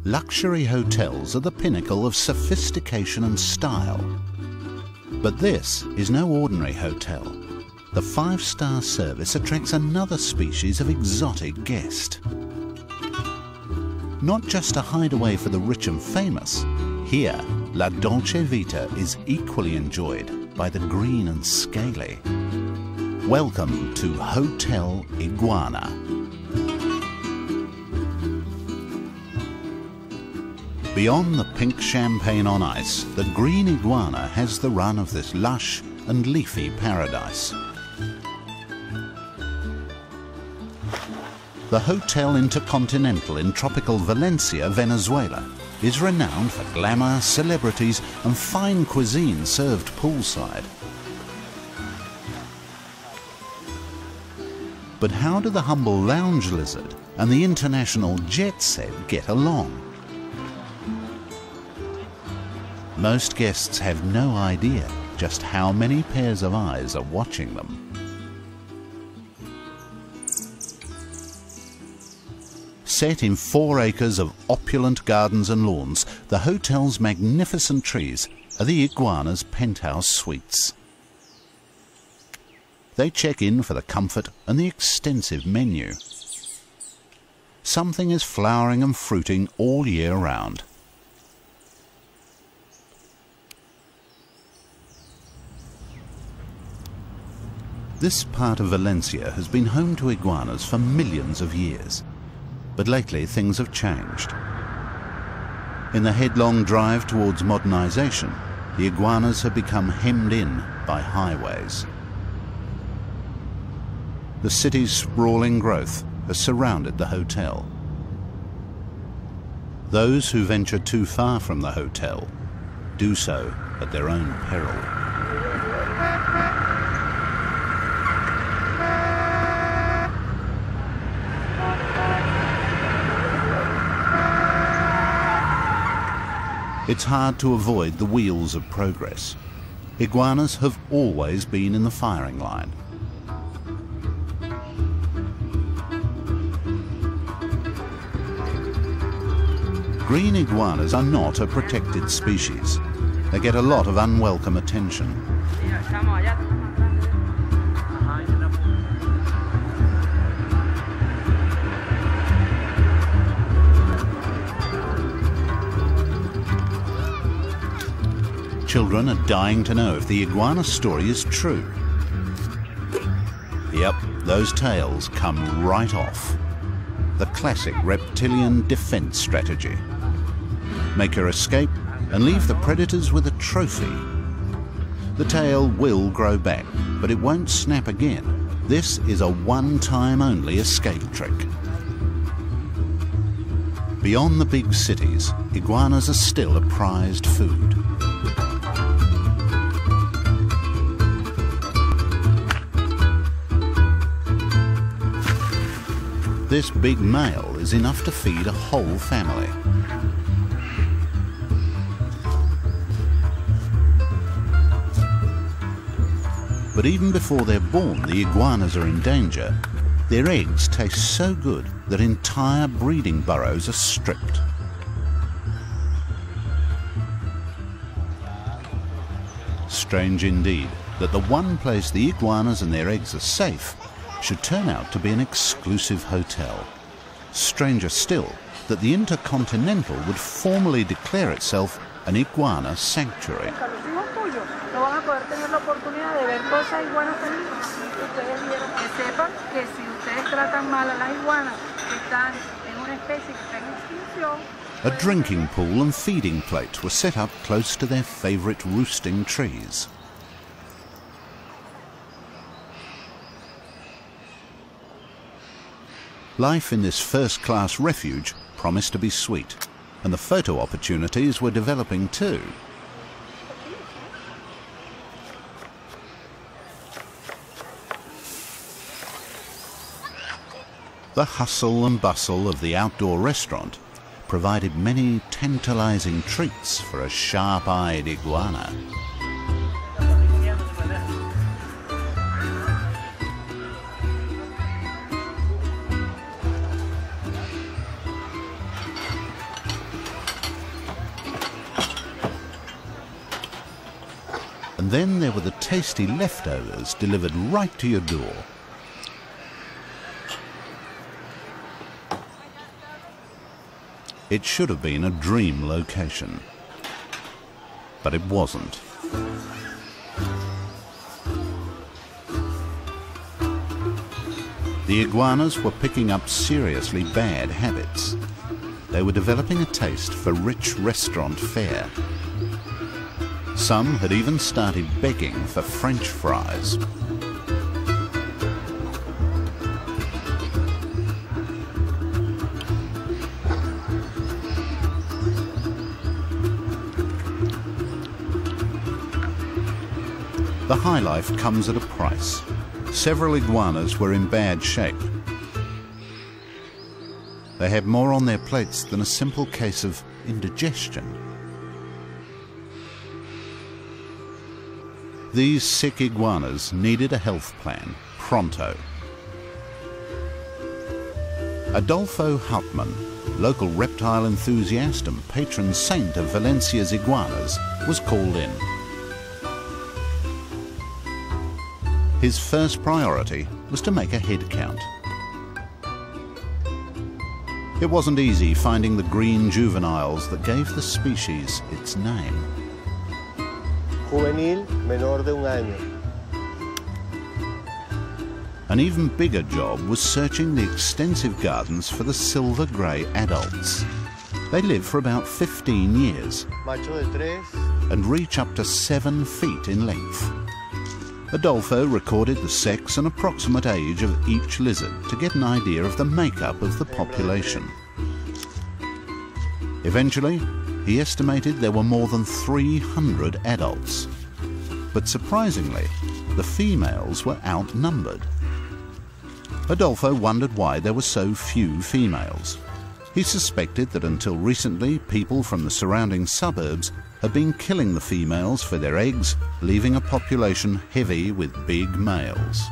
Luxury hotels are the pinnacle of sophistication and style. But this is no ordinary hotel. The five-star service attracts another species of exotic guest. Not just a hideaway for the rich and famous, here La Dolce Vita is equally enjoyed by the green and scaly. Welcome to Hotel Iguana. Beyond the pink champagne on ice, the green iguana has the run of this lush and leafy paradise. The Hotel Intercontinental in tropical Valencia, Venezuela, is renowned for glamour, celebrities and fine cuisine served poolside. But how do the humble lounge lizard and the international jet set get along? Most guests have no idea just how many pairs of eyes are watching them. Set in 4 acres of opulent gardens and lawns, the hotel's magnificent trees are the Iguana's penthouse suites. They check in for the comfort and the extensive menu. Something is flowering and fruiting all year round. This part of Valencia has been home to iguanas for millions of years, but lately things have changed. In the headlong drive towards modernization, the iguanas have become hemmed in by highways. The city's sprawling growth has surrounded the hotel. Those who venture too far from the hotel do so at their own peril. It's hard to avoid the wheels of progress. Iguanas have always been in the firing line. Green iguanas are not a protected species. They get a lot of unwelcome attention. Children are dying to know if the iguana story is true. Yep, those tails come right off. The classic reptilian defense strategy. Make your escape and leave the predators with a trophy. The tail will grow back, but it won't snap again. This is a one-time only escape trick. Beyond the big cities, iguanas are still a prized food. This big male is enough to feed a whole family. But even before they're born, the iguanas are in danger. Their eggs taste so good that entire breeding burrows are stripped. Strange indeed that the one place the iguanas and their eggs are safe should turn out to be an exclusive hotel. Stranger still that the Intercontinental would formally declare itself an iguana sanctuary. A drinking pool and feeding plate were set up close to their favourite roosting trees. Life in this first-class refuge promised to be sweet, and the photo opportunities were developing too. The hustle and bustle of the outdoor restaurant provided many tantalizing treats for a sharp-eyed iguana. And then there were the tasty leftovers delivered right to your door. It should have been a dream location, but it wasn't. The iguanas were picking up seriously bad habits. They were developing a taste for rich restaurant fare. Some had even started begging for French fries. The high life comes at a price. Several iguanas were in bad shape. They had more on their plates than a simple case of indigestion. These sick iguanas needed a health plan, pronto. Adolfo Hauptmann, local reptile enthusiast and patron saint of Valencia's iguanas, was called in. His first priority was to make a head count. It wasn't easy finding the green juveniles that gave the species its name. Juvenil menor de un año. An even bigger job was searching the extensive gardens for the silver grey adults. They live for about 15 years Macho de 3. and reach up to 7 feet in length. Adolfo recorded the sex and approximate age of each lizard to get an idea of the makeup of the population. Eventually, he estimated there were more than 300 adults. But surprisingly, the females were outnumbered. Adolfo wondered why there were so few females. He suspected that until recently, people from the surrounding suburbs had been killing the females for their eggs, leaving a population heavy with big males.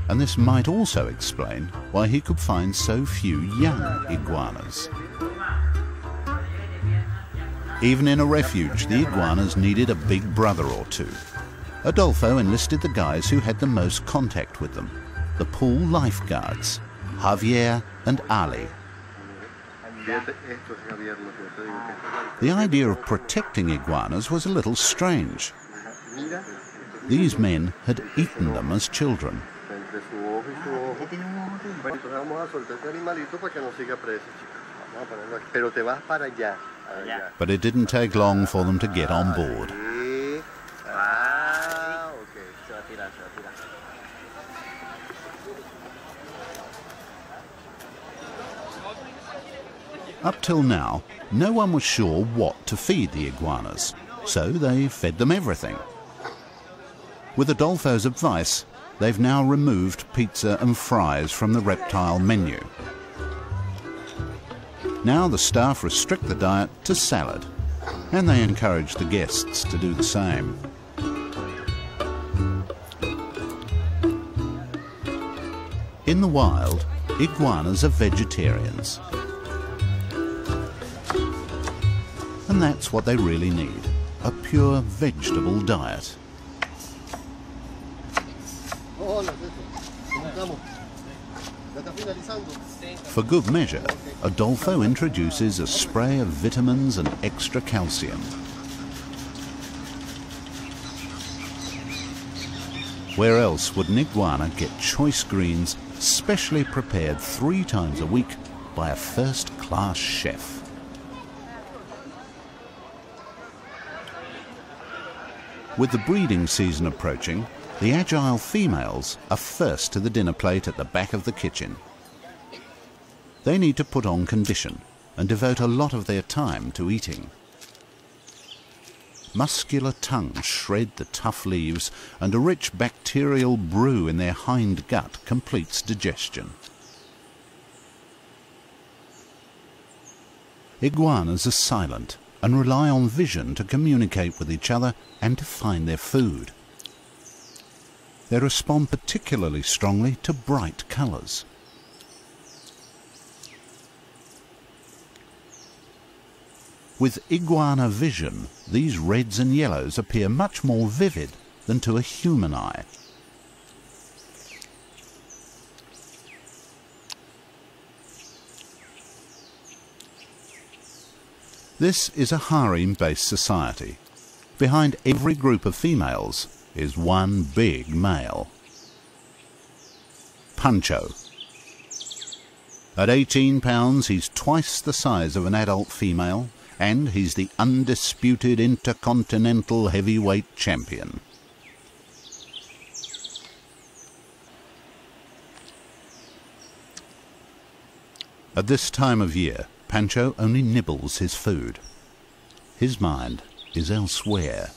And this might also explain why he could find so few young iguanas. Even in a refuge, the iguanas needed a big brother or two. Adolfo enlisted the guys who had the most contact with them, the pool lifeguards, Javier and Ali. The idea of protecting iguanas was a little strange. These men had eaten them as children. But it didn't take long for them to get on board. Up till now, no one was sure what to feed the iguanas, so they fed them everything. With Adolfo's advice, they've now removed pizza and fries from the reptile menu. Now the staff restrict the diet to salad, and they encourage the guests to do the same. In the wild, iguanas are vegetarians. And that's what they really need, a pure vegetable diet. For good measure, Adolfo introduces a spray of vitamins and extra calcium. Where else would an iguana get choice greens specially prepared 3 times a week by a first-class chef? With the breeding season approaching, the agile females are first to the dinner plate at the back of the kitchen. They need to put on condition and devote a lot of their time to eating. Muscular tongues shred the tough leaves, and a rich bacterial brew in their hind gut completes digestion. Iguanas are silent and rely on vision to communicate with each other and to find their food. They respond particularly strongly to bright colours. With iguana vision, these reds and yellows appear much more vivid than to a human eye. This is a harem-based society. Behind every group of females is one big male. Pancho. At 18 pounds, he's twice the size of an adult female, and he's the undisputed intercontinental heavyweight champion. At this time of year, Pancho only nibbles his food. His mind is elsewhere.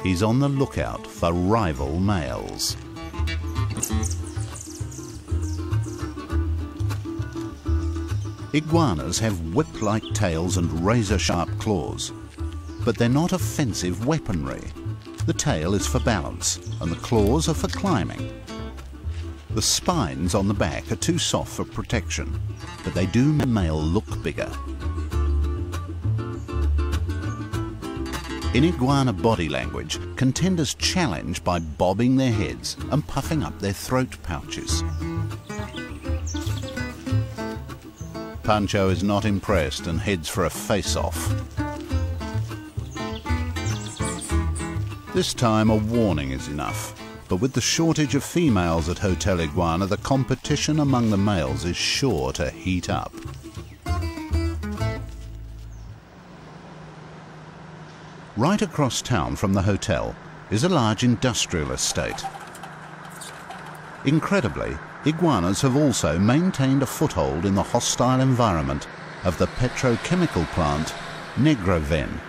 He's on the lookout for rival males. Iguanas have whip-like tails and razor-sharp claws, but they're not offensive weaponry. The tail is for balance, and the claws are for climbing. The spines on the back are too soft for protection, but they do make the male look bigger. In iguana body language, contenders challenge by bobbing their heads and puffing up their throat pouches. Pancho is not impressed and heads for a face-off. This time a warning is enough. But with the shortage of females at Hotel Iguana, the competition among the males is sure to heat up. Right across town from the hotel is a large industrial estate. Incredibly, iguanas have also maintained a foothold in the hostile environment of the petrochemical plant Negroven.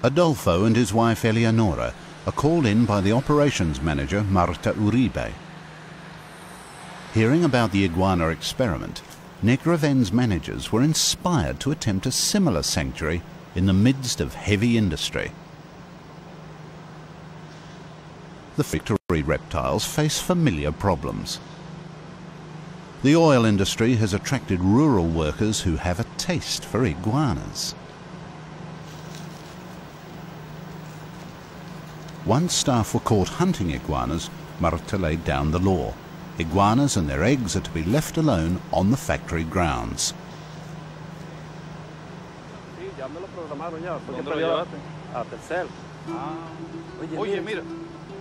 Adolfo and his wife Eleonora are called in by the operations manager Marta Uribe. Hearing about the iguana experiment, Negroven's managers were inspired to attempt a similar sanctuary in the midst of heavy industry. The factory reptiles face familiar problems. The oil industry has attracted rural workers who have a taste for iguanas. Once staff were caught hunting iguanas, Marta laid down the law. Iguanas and their eggs are to be left alone on the factory grounds.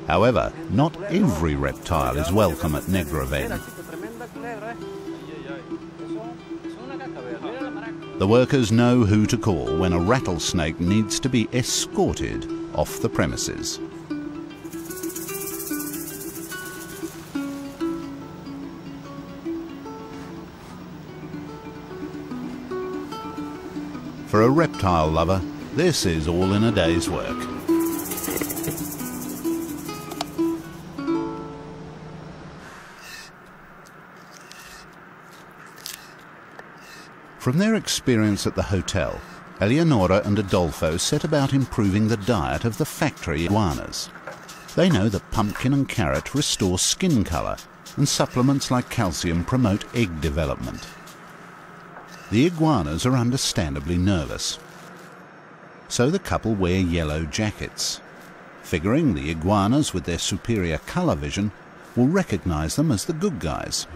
However, not every reptile is welcome at Negroven. The workers know who to call when a rattlesnake needs to be escorted off the premises. For a reptile lover, this is all in a day's work. From their experience at the hotel, Eleonora and Adolfo set about improving the diet of the factory iguanas. They know that pumpkin and carrot restore skin colour, and supplements like calcium promote egg development. The iguanas are understandably nervous, so the couple wear yellow jackets, figuring the iguanas with their superior colour vision will recognise them as the good guys.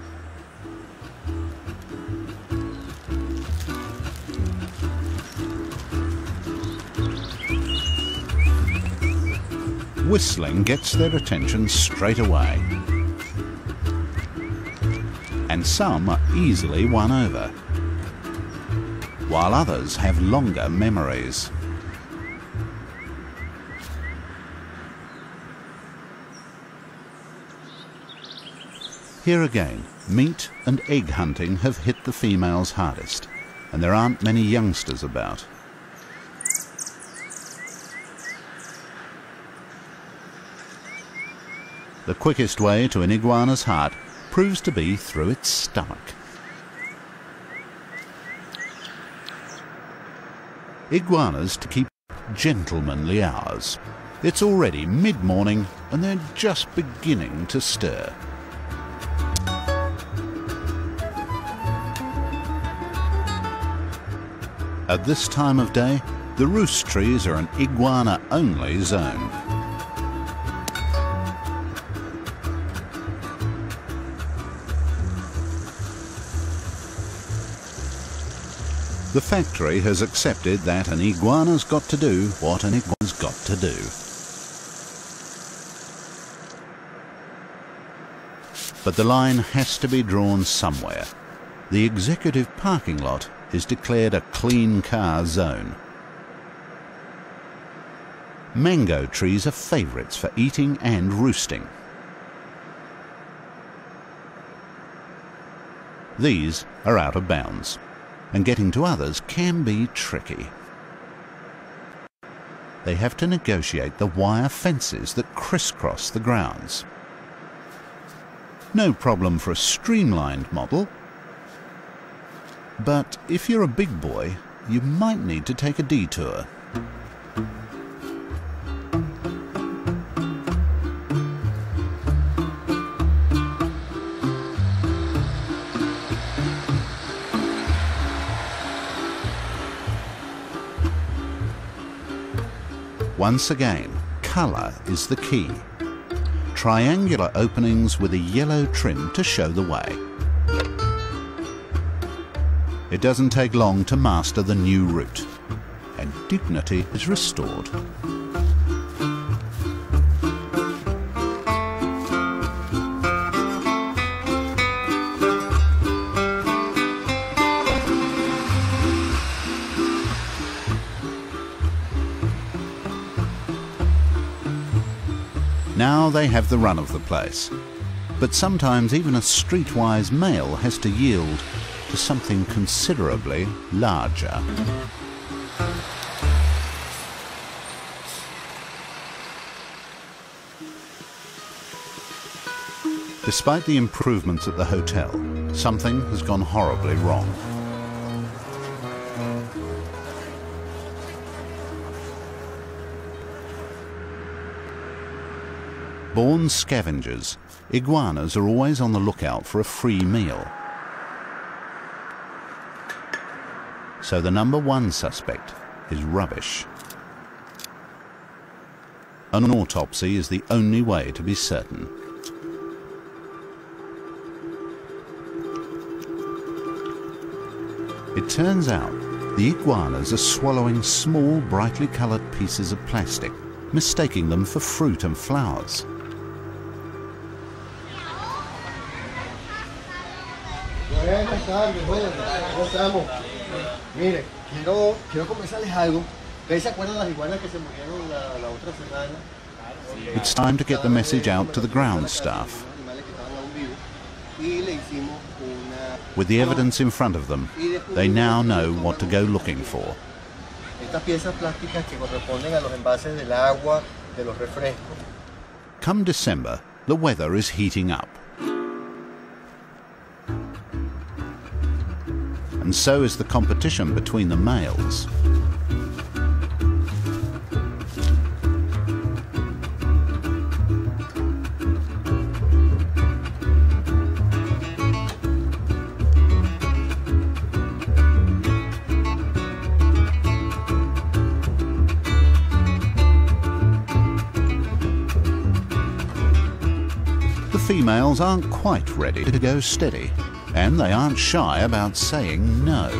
Whistling gets their attention straight away, and some are easily won over, while others have longer memories. Here again, meat and egg hunting have hit the females hardest, and there aren't many youngsters about. The quickest way to an iguana's heart proves to be through its stomach. Iguanas to keep gentlemanly hours. It's already mid-morning and they're just beginning to stir. At this time of day, the roost trees are an iguana-only zone. The factory has accepted that an iguana's got to do what an iguana's got to do. But the line has to be drawn somewhere. The executive parking lot is declared a clean car zone. Mango trees are favourites for eating and roosting. These are out of bounds, and getting to others can be tricky. They have to negotiate the wire fences that crisscross the grounds. No problem for a streamlined model, but if you're a big boy, you might need to take a detour. Once again, colour is the key. Triangular openings with a yellow trim to show the way. It doesn't take long to master the new route, and dignity is restored. Now they have the run of the place, but sometimes even a streetwise male has to yield to something considerably larger. Despite the improvements at the hotel, something has gone horribly wrong. Born scavengers, iguanas are always on the lookout for a free meal. So the number one suspect is rubbish. An autopsy is the only way to be certain. It turns out the iguanas are swallowing small, brightly coloured pieces of plastic, mistaking them for fruit and flowers. Buenas tardes, jóvenes. ¿Cómo estamos? Mire, quiero conversarles algo. ¿Ustedes se acuerdan de las iguanas que se murieron la otra semana? It's time to get the message out to the ground staff. With the evidence in front of them, they now know what to go looking for. Estas piezas plásticas que corresponden a los envases del agua, de los refrescos. Come December, the weather is heating up. And so is the competition between the males. The females aren't quite ready to go steady, and they aren't shy about saying no.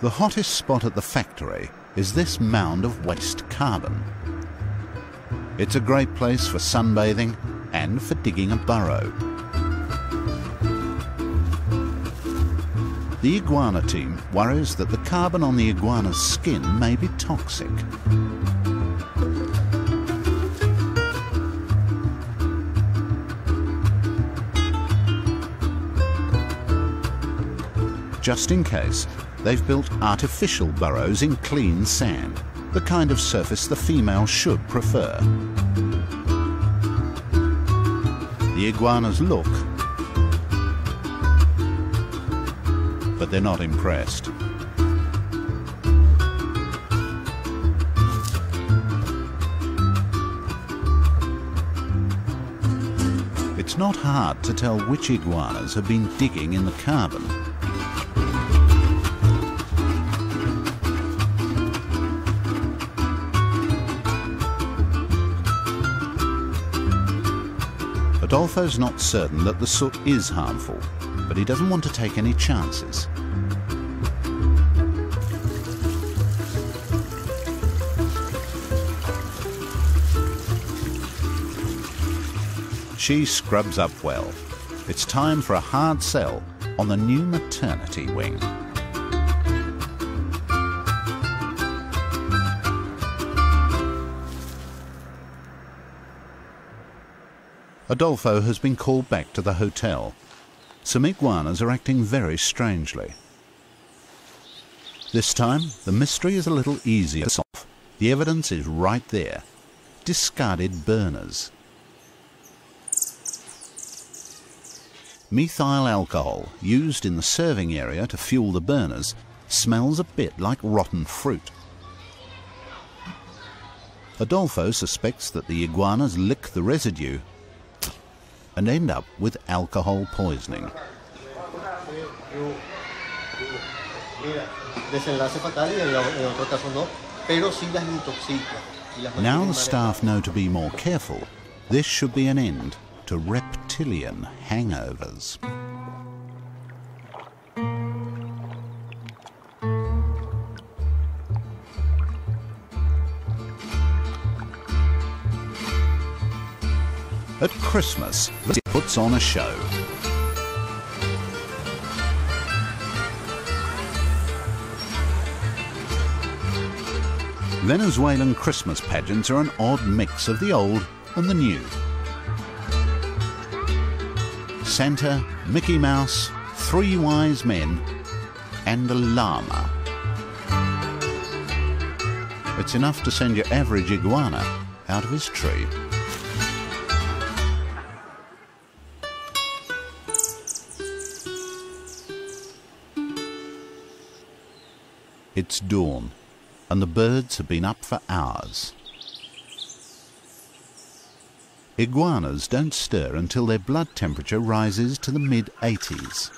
The hottest spot at the factory is this mound of waste carbon. It's a great place for sunbathing and for digging a burrow. The iguana team worries that the carbon on the iguana's skin may be toxic. Just in case, they've built artificial burrows in clean sand, the kind of surface the female should prefer. The iguanas look but they're not impressed. It's not hard to tell which iguanas have been digging in the carbon. Adolfo's not certain that the soot is harmful, but he doesn't want to take any chances. She scrubs up well. It's time for a hard sell on the new maternity wing. Adolfo has been called back to the hotel. Some iguanas are acting very strangely. This time, the mystery is a little easier to solve. The evidence is right there. Discarded burners. Methyl alcohol, used in the serving area to fuel the burners, smells a bit like rotten fruit. Adolfo suspects that the iguanas lick the residue and end up with alcohol poisoning. Now the staff know to be more careful. This should be an end to reptilian hangovers. At Christmas, it puts on a show. Venezuelan Christmas pageants are an odd mix of the old and the new. Santa, Mickey Mouse, 3 wise men, and a llama. It's enough to send your average iguana out of his tree. It's dawn, and the birds have been up for hours. Iguanas don't stir until their blood temperature rises to the mid-80s.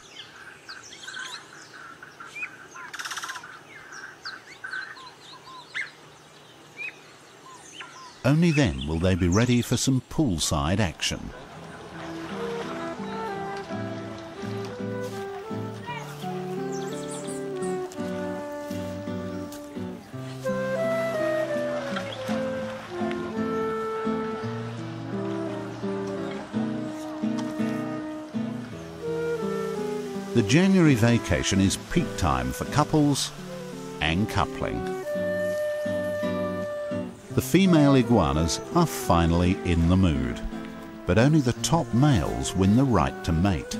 Only then will they be ready for some poolside action. The January vacation is peak time for couples and coupling. The female iguanas are finally in the mood, but only the top males win the right to mate.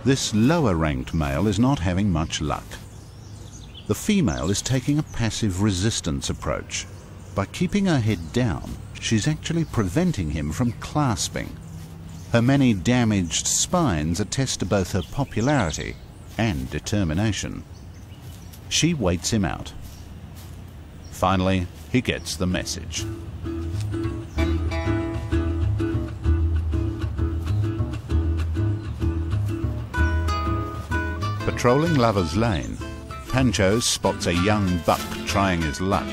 This lower-ranked male is not having much luck. The female is taking a passive resistance approach. By keeping her head down, she's actually preventing him from clasping. Her many damaged spines attest to both her popularity and determination. She waits him out. Finally, he gets the message. Patrolling Lover's Lane, Pancho spots a young buck trying his luck.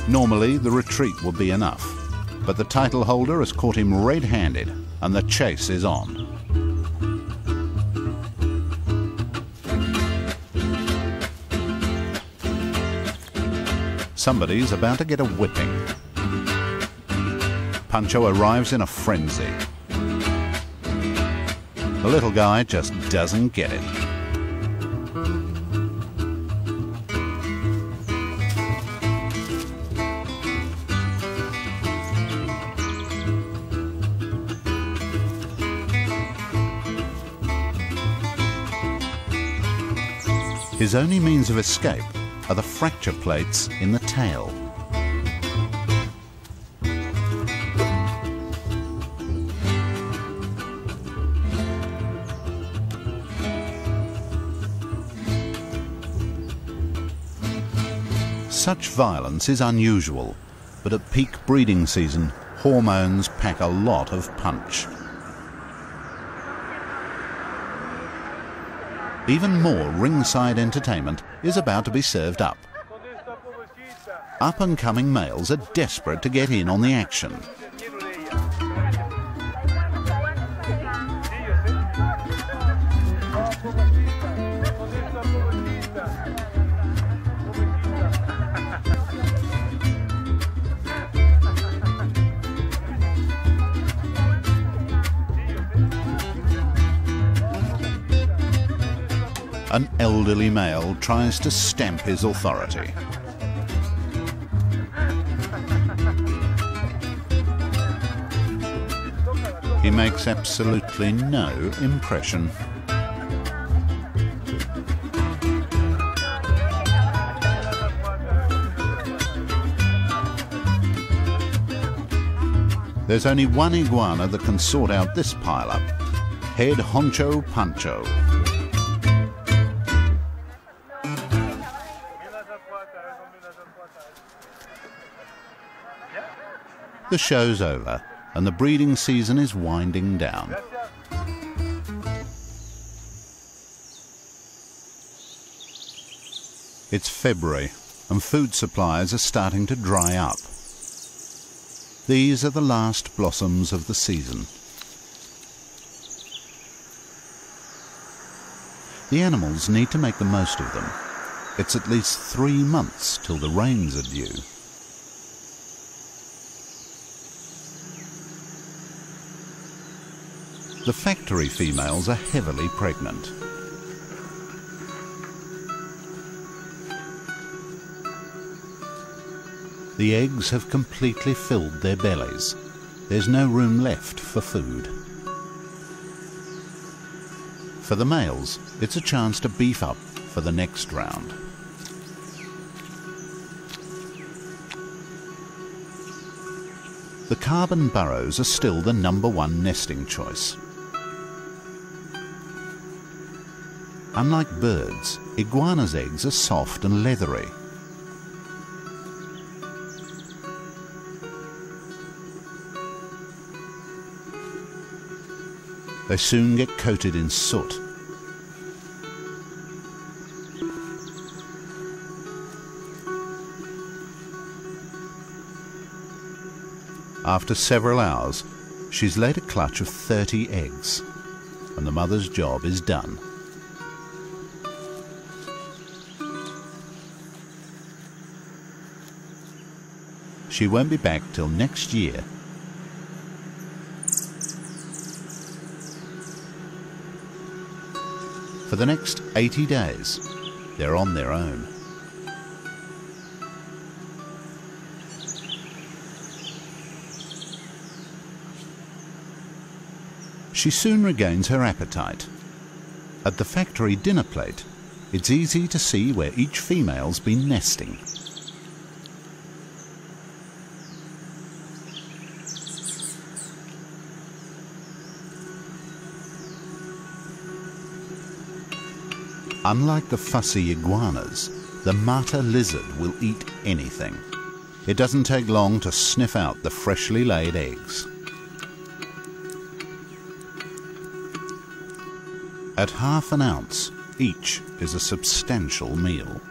Normally, the retreat will be enough, but the title holder has caught him red-handed, and the chase is on. Somebody's about to get a whipping. Pancho arrives in a frenzy. The little guy just doesn't get it. His only means of escape are the fracture plates in the tail. Such violence is unusual, but at peak breeding season, hormones pack a lot of punch. Even more ringside entertainment is about to be served up. Up-and-coming males are desperate to get in on the action. An elderly male tries to stamp his authority. He makes absolutely no impression. There's only one iguana that can sort out this pile-up. Head honcho Pancho. The show's over, and the breeding season is winding down. It's February, and food supplies are starting to dry up. These are the last blossoms of the season. The animals need to make the most of them. It's at least 3 months till the rains are due. The factory females are heavily pregnant. The eggs have completely filled their bellies. There's no room left for food. For the males, it's a chance to beef up for the next round. The carbon burrows are still the #1 nesting choice. Unlike birds, iguanas' eggs are soft and leathery. They soon get coated in soot. After several hours, she's laid a clutch of 30 eggs, and the mother's job is done. She won't be back till next year. For the next 80 days, they're on their own. She soon regains her appetite. At the factory dinner plate, it's easy to see where each female's been nesting. Unlike the fussy iguanas, the mata lizard will eat anything. It doesn't take long to sniff out the freshly laid eggs. At ½ an ounce, each is a substantial meal.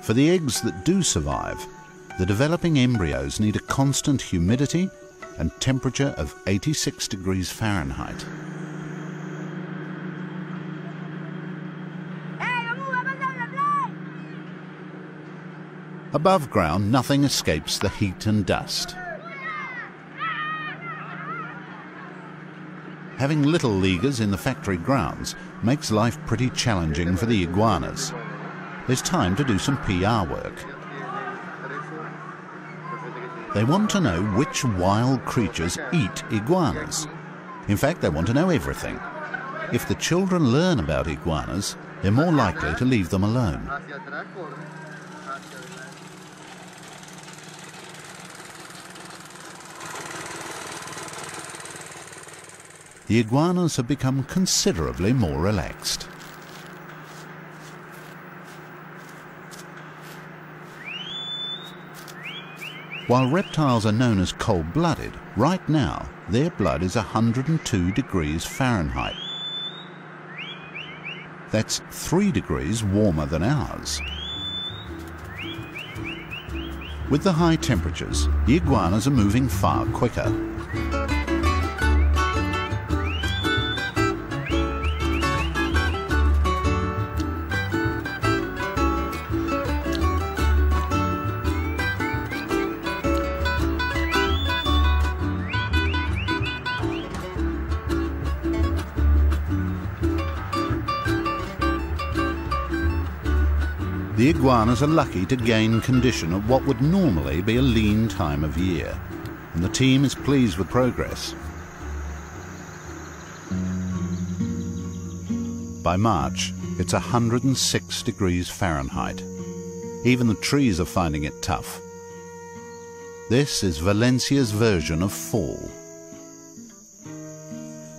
For the eggs that do survive, the developing embryos need a constant humidity and temperature of 86 degrees Fahrenheit. Above ground, nothing escapes the heat and dust. Having little leaguers in the factory grounds makes life pretty challenging for the iguanas. There's time to do some PR work. They want to know which wild creatures eat iguanas. In fact, they want to know everything. If the children learn about iguanas, they're more likely to leave them alone. The iguanas have become considerably more relaxed. While reptiles are known as cold-blooded, right now their blood is 102 degrees Fahrenheit. That's 3 degrees warmer than ours. With the high temperatures, the iguanas are moving far quicker. The iguanas are lucky to gain condition at what would normally be a lean time of year, and the team is pleased with progress. By March, it's 106 degrees Fahrenheit. Even the trees are finding it tough. This is Valencia's version of fall.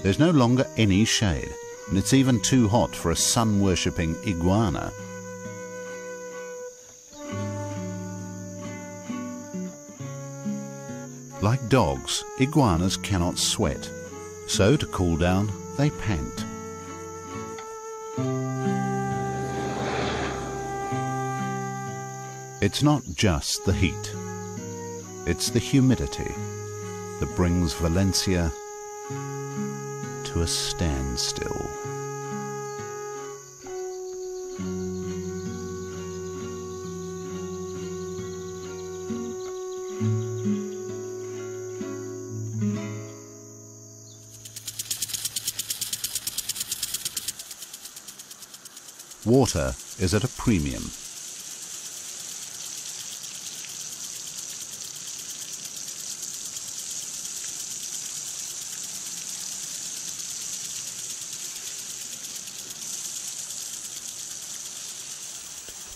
There's no longer any shade, and it's even too hot for a sun-worshipping iguana. Like dogs, iguanas cannot sweat, so to cool down, they pant. It's not just the heat, it's the humidity that brings Valencia to a standstill. Water is at a premium.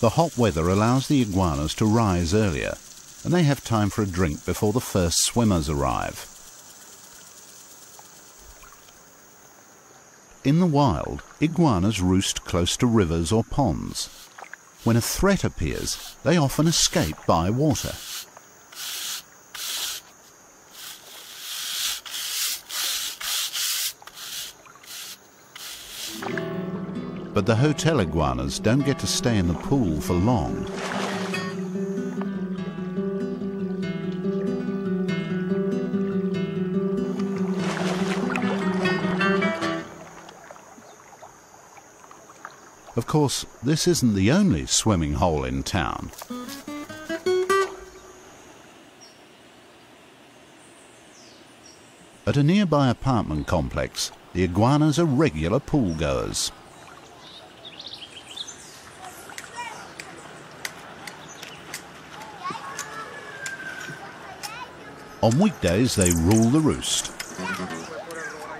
The hot weather allows the iguanas to rise earlier, and they have time for a drink before the first swimmers arrive. In the wild, iguanas roost close to rivers or ponds. When a threat appears, they often escape by water. But the hotel iguanas don't get to stay in the pool for long. Of course, this isn't the only swimming hole in town. At a nearby apartment complex, the iguanas are regular pool goers. On weekdays, they rule the roost.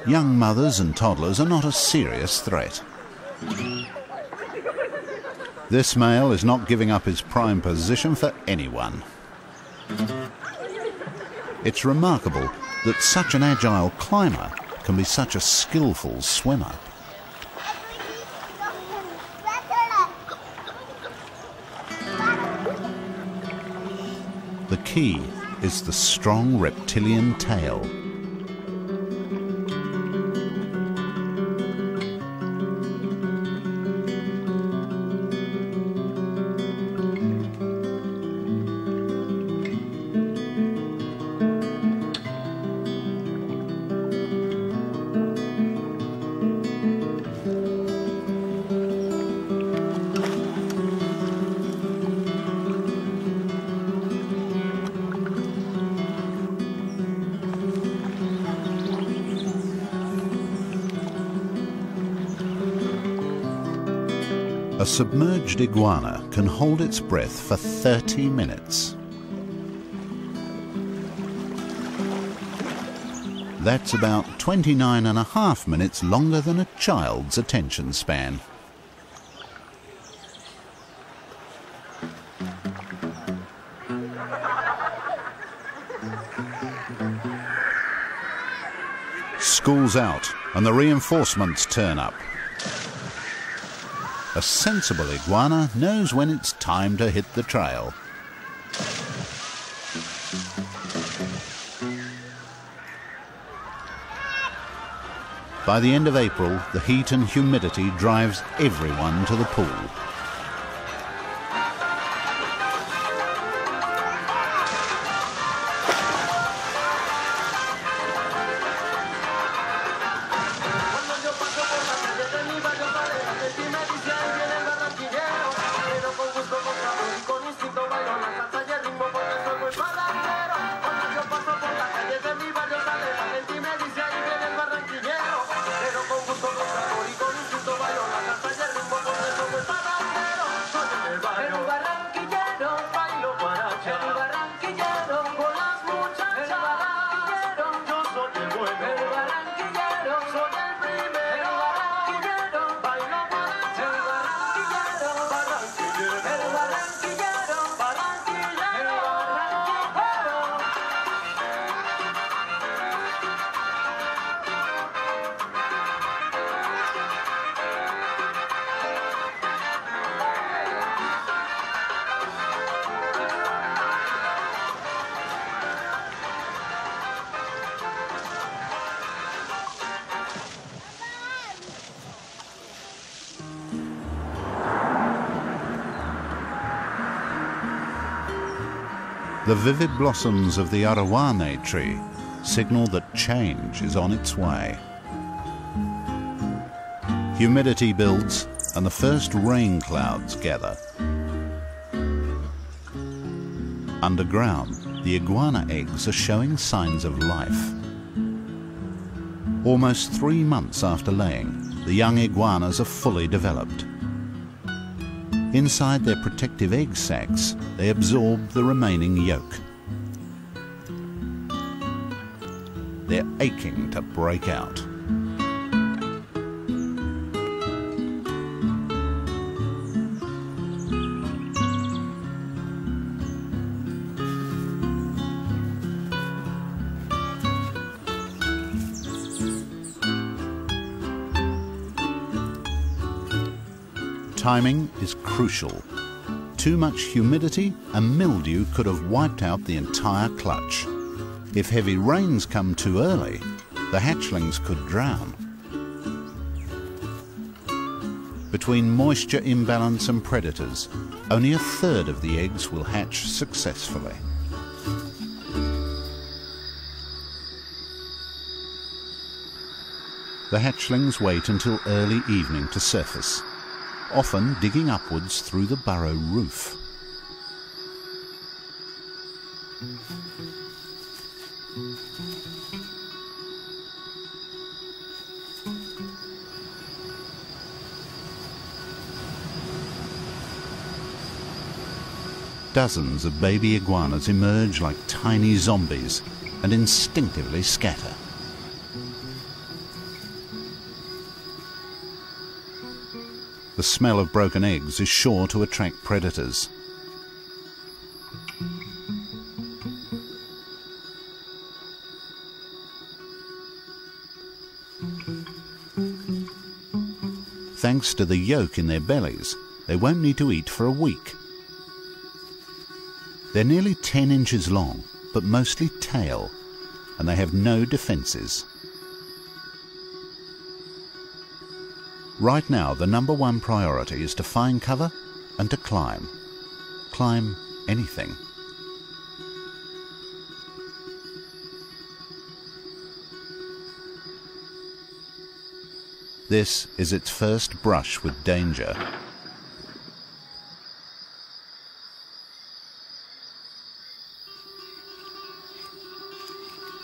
Young mothers and toddlers are not a serious threat. This male is not giving up his prime position for anyone. It's remarkable that such an agile climber can be such a skillful swimmer. The key is the strong reptilian tail. A submerged iguana can hold its breath for 30 minutes. That's about 29.5 minutes longer than a child's attention span. School's out and the reinforcements turn up. A sensible iguana knows when it's time to hit the trail. By the end of April, the heat and humidity drives everyone to the pool. The vivid blossoms of the arowane tree signal that change is on its way. Humidity builds and the first rain clouds gather. Underground, the iguana eggs are showing signs of life. Almost 3 months after laying, the young iguanas are fully developed. Inside their protective egg sacs, they absorb the remaining yolk. They're aching to break out. Timing is crucial. Too much humidity and mildew could have wiped out the entire clutch. If heavy rains come too early, the hatchlings could drown. Between moisture imbalance and predators, only 1/3 of the eggs will hatch successfully. The hatchlings wait until early evening to surface, often digging upwards through the burrow roof. Dozens of baby iguanas emerge like tiny zombies and instinctively scatter. The smell of broken eggs is sure to attract predators. Thanks to the yolk in their bellies, they won't need to eat for a week. They're nearly 10 inches long, but mostly tail, and they have no defences. Right now, the #1 priority is to find cover and to climb. Climb anything. This is its first brush with danger.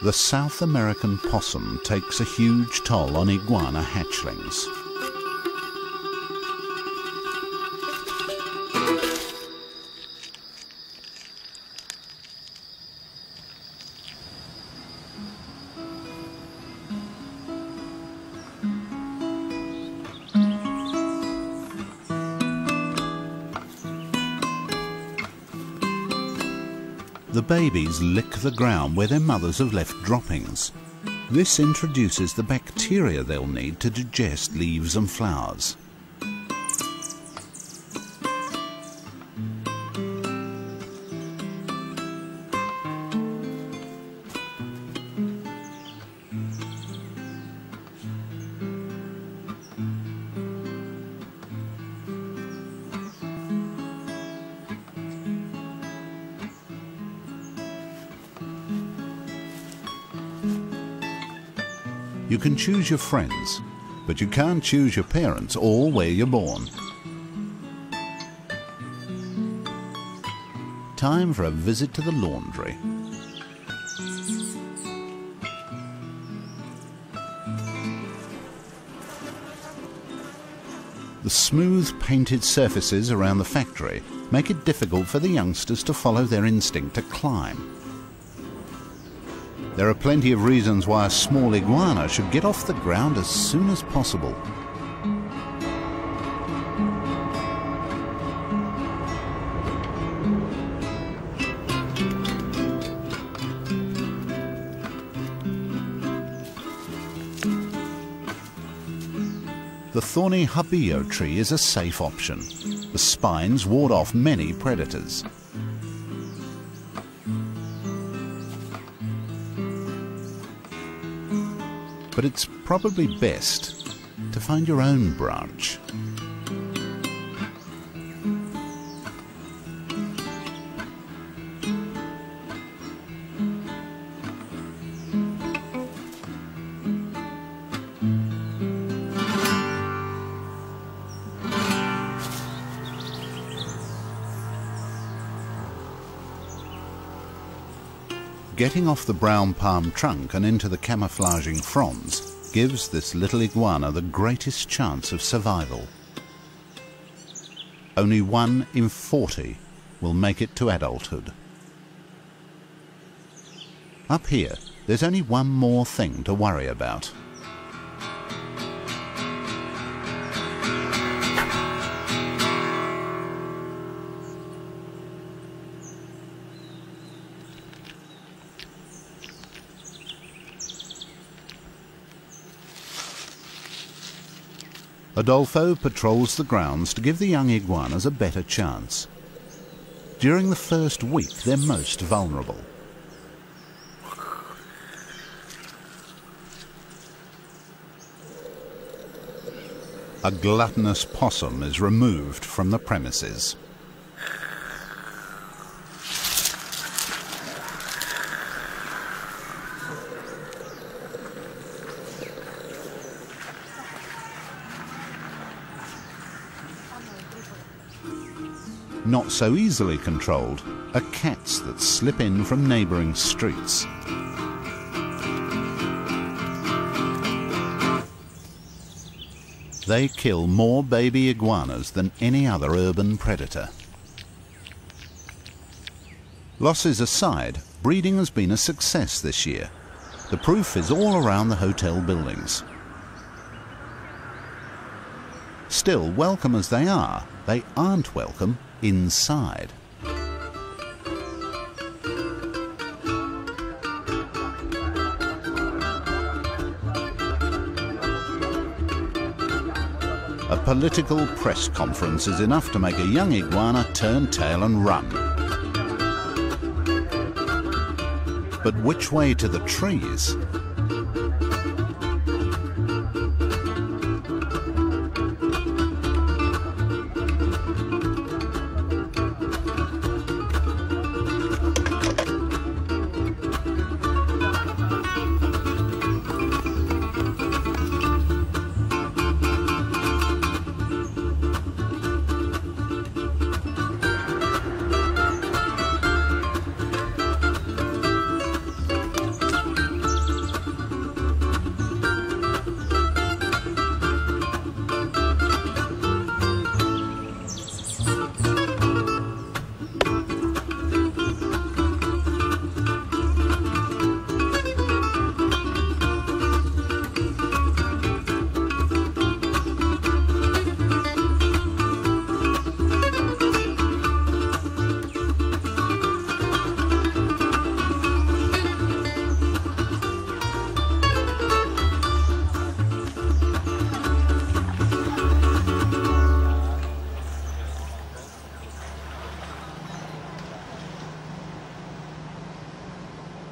The South American possum takes a huge toll on iguana hatchlings. The babies lick the ground where their mothers have left droppings. This introduces the bacteria they'll need to digest leaves and flowers. You can choose your friends, but you can't choose your parents or where you're born. Time for a visit to the laundry. The smooth painted surfaces around the factory make it difficult for the youngsters to follow their instinct to climb. There are plenty of reasons why a small iguana should get off the ground as soon as possible. The thorny habillo tree is a safe option. The spines ward off many predators. But it's probably best to find your own branch. Getting off the brown palm trunk and into the camouflaging fronds gives this little iguana the greatest chance of survival. Only 1 in 40 will make it to adulthood. Up here, there's only one more thing to worry about. Adolfo patrols the grounds to give the young iguanas a better chance. During the first week, they're most vulnerable. A gluttonous possum is removed from the premises. Not so easily controlled are cats that slip in from neighbouring streets. They kill more baby iguanas than any other urban predator. Losses aside, breeding has been a success this year. The proof is all around the hotel buildings. Still, welcome as they aren't welcome inside. A political press conference is enough to make a young iguana turn tail and run. But which way to the trees?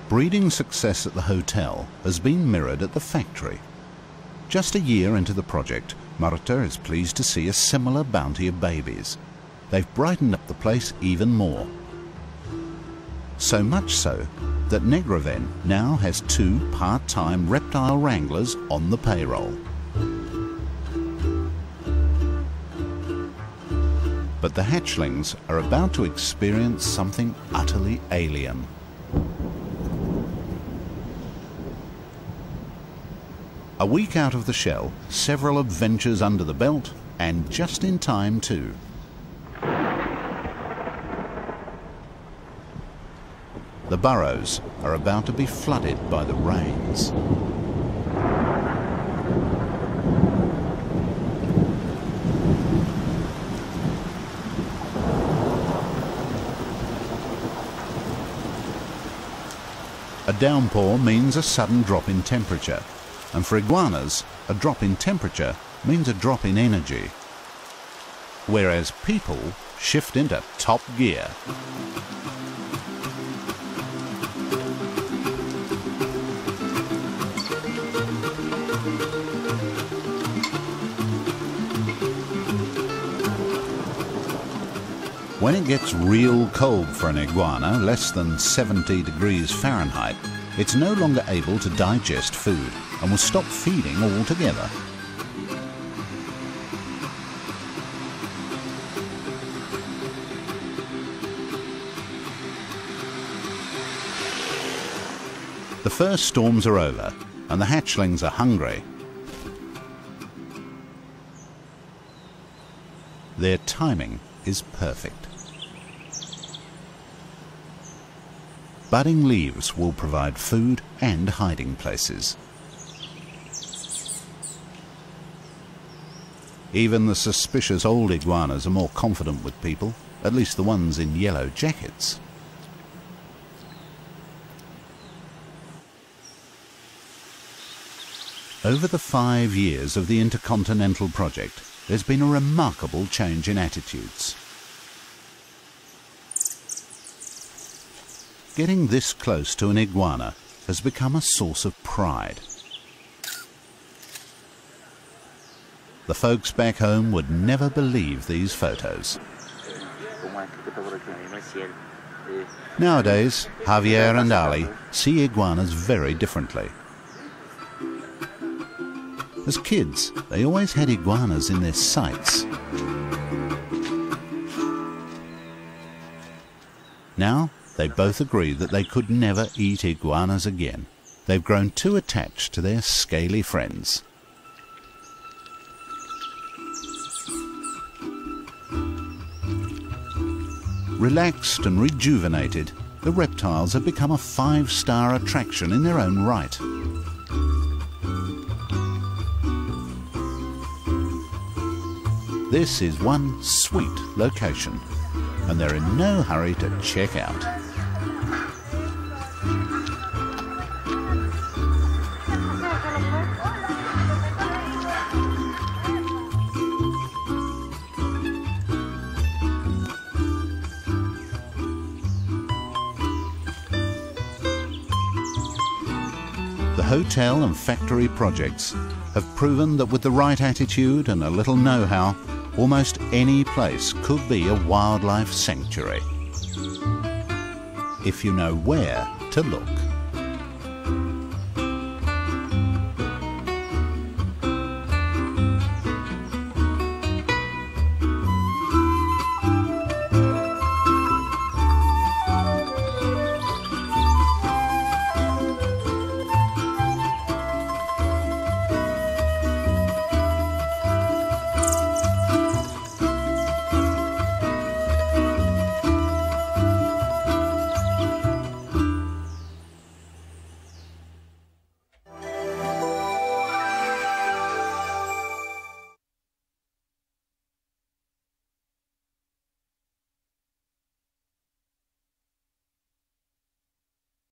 Breeding success at the hotel has been mirrored at the factory. Just a year into the project, Marta is pleased to see a similar bounty of babies. They've brightened up the place even more. So much so that Negraven now has 2 part-time reptile wranglers on the payroll. But the hatchlings are about to experience something utterly alien. A week out of the shell, several adventures under the belt, and just in time too. The burrows are about to be flooded by the rains. A downpour means a sudden drop in temperature, and for iguanas, a drop in temperature means a drop in energy, whereas people shift into top gear. When it gets real cold for an iguana, less than 70 degrees Fahrenheit, it's no longer able to digest food and will stop feeding altogether. The first storms are over and the hatchlings are hungry. Their timing is perfect. Budding leaves will provide food and hiding places. Even the suspicious old iguanas are more confident with people, at least the ones in yellow jackets. Over the 5 years of the Intercontinental Project, there's been a remarkable change in attitudes. Getting this close to an iguana has become a source of pride. The folks back home would never believe these photos. Nowadays, Javier and Ali see iguanas very differently. As kids, they always had iguanas in their sights. Now, they both agree that they could never eat iguanas again. They've grown too attached to their scaly friends. Relaxed and rejuvenated, the reptiles have become a 5-star attraction in their own right. This is one sweet location, and they're in no hurry to check out. The hotel and factory projects have proven that with the right attitude and a little know-how, almost any place could be a wildlife sanctuary, if you know where to look.